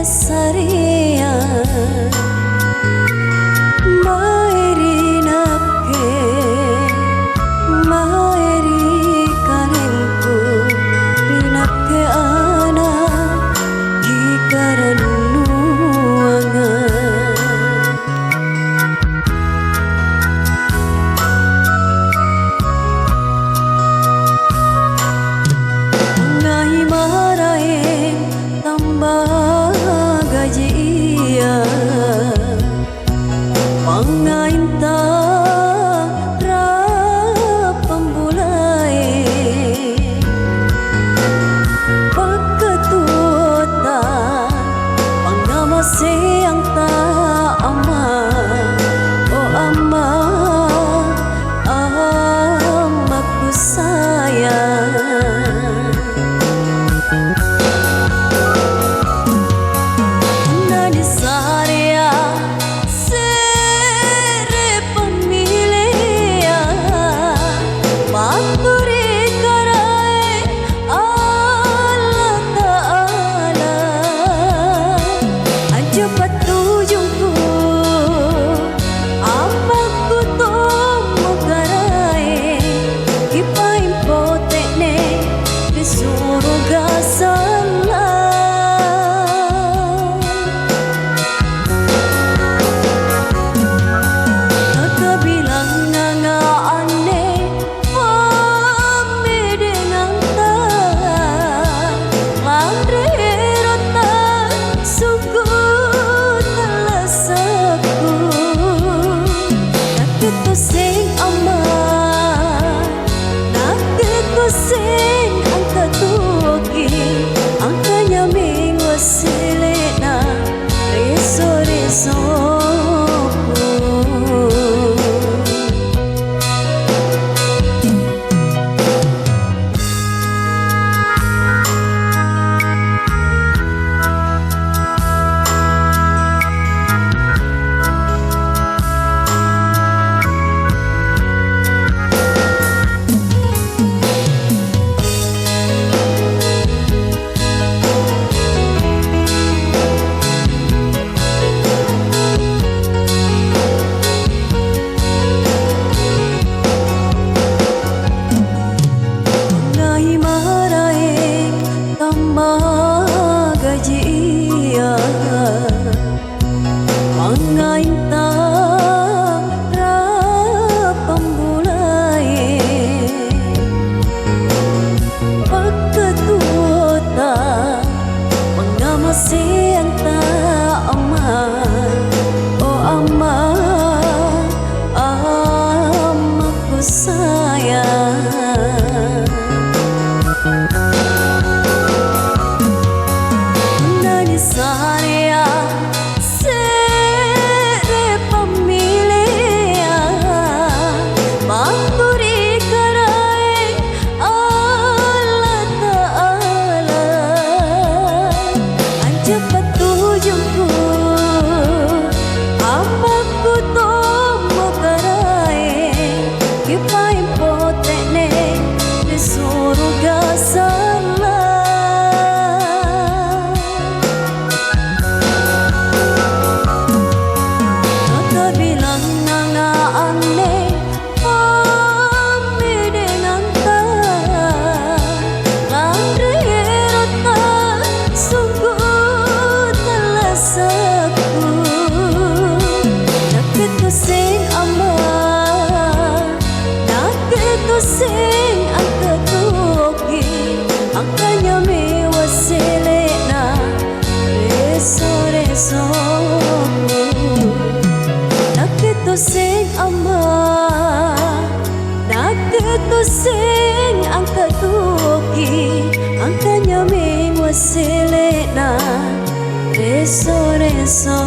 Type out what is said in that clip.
Saria mairi nakke mairi kanenku dinakke ana kikarannuanga ngai marae tambah gajiya pangainta ra pambulai pagkatuota pangamase ang ta ama o ama amaku sayang surga sana nakabilang nga ane pami dengan ta landrero ta sugut talasaku nakito sing ama nakito sing angkanya minggu selena reso-reso gajiya pangainta ra pambulai pagkatuota pangamase ang ta ama o ama amaku sayang Saria sere pamilya manguri karai Allah Ta'ala aja patujungku reso reso nakito sing ama nakito sing ang katuki ang kanyaming wasile na reso reso